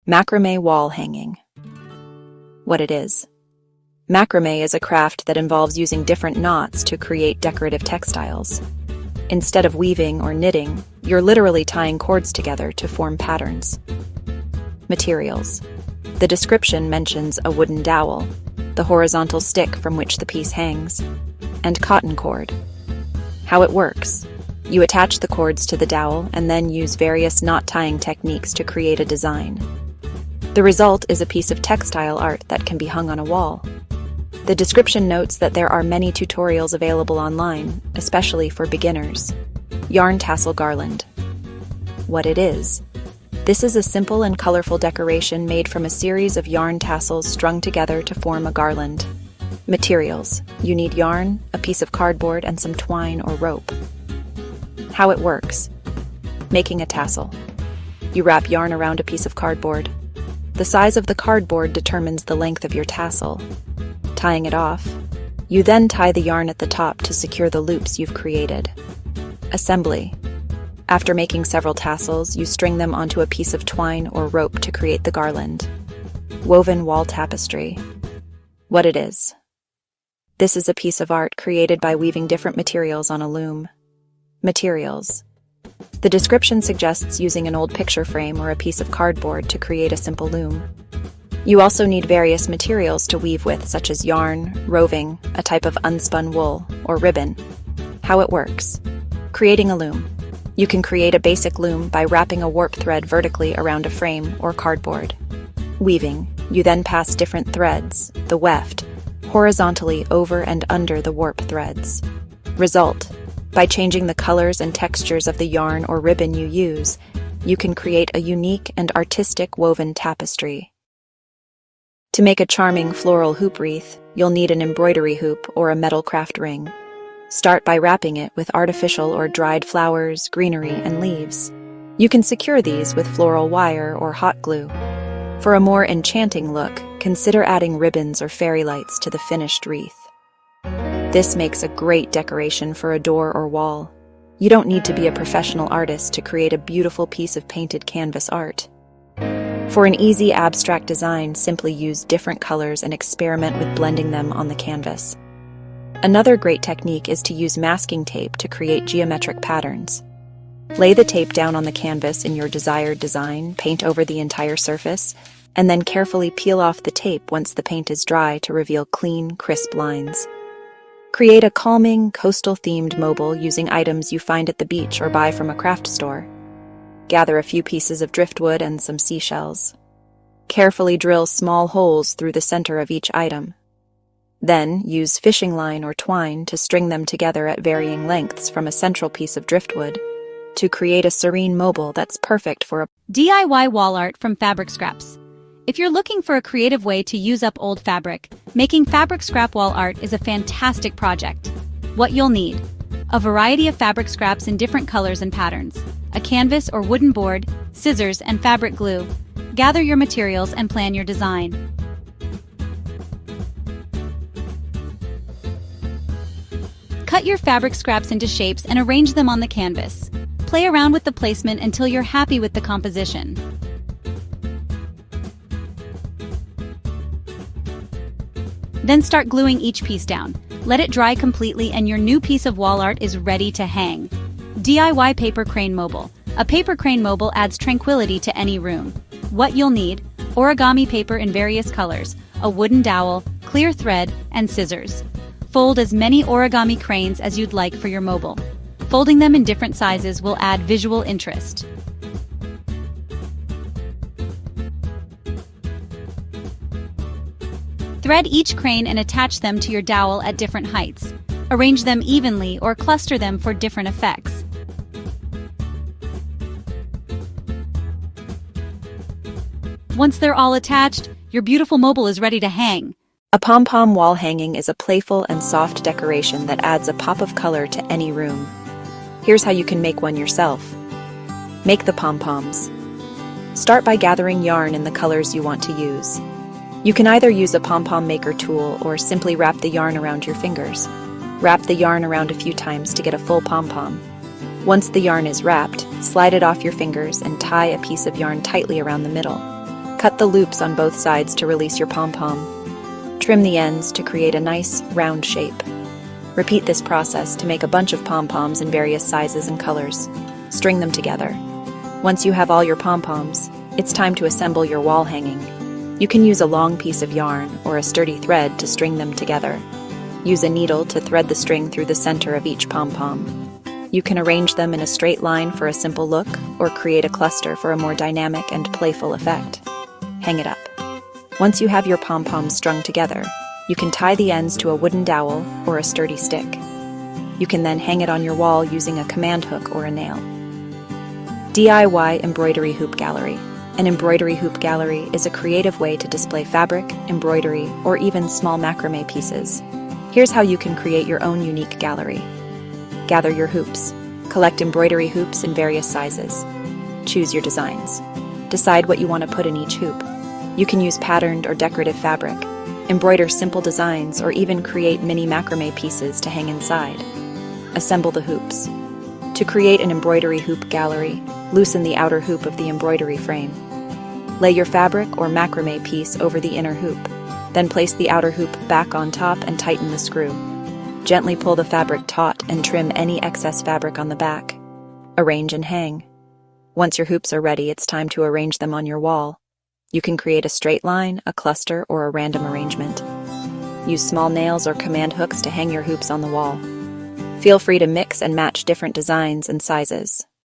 Macrame wall hanging. What it is. Macrame is a craft that involves using different knots to create decorative textiles. Instead of weaving or knitting, you're literally tying cords together to form patterns. Materials. The description mentions a wooden dowel, the horizontal stick from which the piece hangs, and cotton cord. How it works. You attach the cords to the dowel and then use various knot tying techniques to create a design. The result is a piece of textile art that can be hung on a wall. The description notes that there are many tutorials available online, especially for beginners. Yarn tassel garland. What it is. This is a simple and colorful decoration made from a series of yarn tassels strung together to form a garland. Materials. You need yarn, a piece of cardboard, and some twine or rope. How it works. Making a tassel. You wrap yarn around a piece of cardboard. The size of the cardboard determines the length of your tassel. Tying it off, you then tie the yarn at the top to secure the loops you've created. Assembly. After making several tassels, you string them onto a piece of twine or rope to create the garland. Woven wall tapestry. What it is. This is a piece of art created by weaving different materials on a loom. Materials. The description suggests using an old picture frame or a piece of cardboard to create a simple loom. You also need various materials to weave with, such as yarn, roving, a type of unspun wool, or ribbon. How it works. Creating a loom. You can create a basic loom by wrapping a warp thread vertically around a frame or cardboard. Weaving. You then pass different threads, the weft, horizontally over and under the warp threads. Result. By changing the colors and textures of the yarn or ribbon you use, you can create a unique and artistic woven tapestry. To make a charming floral hoop wreath, you'll need an embroidery hoop or a metal craft ring. Start by wrapping it with artificial or dried flowers, greenery, and leaves. You can secure these with floral wire or hot glue. For a more enchanting look, consider adding ribbons or fairy lights to the finished wreath. This makes a great decoration for a door or wall. You don't need to be a professional artist to create a beautiful piece of painted canvas art. For an easy abstract design, simply use different colors and experiment with blending them on the canvas. Another great technique is to use masking tape to create geometric patterns. Lay the tape down on the canvas in your desired design, paint over the entire surface, and then carefully peel off the tape once the paint is dry to reveal clean, crisp lines. Create a calming, coastal-themed mobile using items you find at the beach or buy from a craft store. Gather a few pieces of driftwood and some seashells. Carefully drill small holes through the center of each item. Then, use fishing line or twine to string them together at varying lengths from a central piece of driftwood to create a serene mobile that's perfect for a DIY wall art from fabric scraps. If you're looking for a creative way to use up old fabric, making fabric scrap wall art is a fantastic project. What you'll need: a variety of fabric scraps in different colors and patterns, a canvas or wooden board, scissors, and fabric glue. Gather your materials and plan your design. Cut your fabric scraps into shapes and arrange them on the canvas. Play around with the placement until you're happy with the composition. Then start gluing each piece down. Let it dry completely and your new piece of wall art is ready to hang. DIY paper crane mobile. A paper crane mobile adds tranquility to any room. What you'll need: origami paper in various colors, a wooden dowel, clear thread, and scissors. Fold as many origami cranes as you'd like for your mobile. Folding them in different sizes will add visual interest. Thread each crane and attach them to your dowel at different heights. Arrange them evenly or cluster them for different effects. Once they're all attached, your beautiful mobile is ready to hang. A pom-pom wall hanging is a playful and soft decoration that adds a pop of color to any room. Here's how you can make one yourself. Make the pom-poms. Start by gathering yarn in the colors you want to use. You can either use a pom-pom maker tool or simply wrap the yarn around your fingers. Wrap the yarn around a few times to get a full pom-pom. Once the yarn is wrapped, slide it off your fingers and tie a piece of yarn tightly around the middle. Cut the loops on both sides to release your pom-pom. Trim the ends to create a nice, round shape. Repeat this process to make a bunch of pom-poms in various sizes and colors. String them together. Once you have all your pom-poms, it's time to assemble your wall hanging. You can use a long piece of yarn or a sturdy thread to string them together. Use a needle to thread the string through the center of each pom-pom. You can arrange them in a straight line for a simple look, or create a cluster for a more dynamic and playful effect. Hang it up. Once you have your pom-poms strung together, you can tie the ends to a wooden dowel or a sturdy stick. You can then hang it on your wall using a command hook or a nail. DIY Embroidery Hoop Gallery. An embroidery hoop gallery is a creative way to display fabric, embroidery, or even small macrame pieces. Here's how you can create your own unique gallery. Gather your hoops. Collect embroidery hoops in various sizes. Choose your designs. Decide what you want to put in each hoop. You can use patterned or decorative fabric, embroider simple designs, or even create mini macrame pieces to hang inside. Assemble the hoops. To create an embroidery hoop gallery, loosen the outer hoop of the embroidery frame. Lay your fabric or macrame piece over the inner hoop. Then place the outer hoop back on top and tighten the screw. Gently pull the fabric taut and trim any excess fabric on the back. Arrange and hang. Once your hoops are ready, it's time to arrange them on your wall. You can create a straight line, a cluster, or a random arrangement. Use small nails or command hooks to hang your hoops on the wall. Feel free to mix and match different designs and sizes.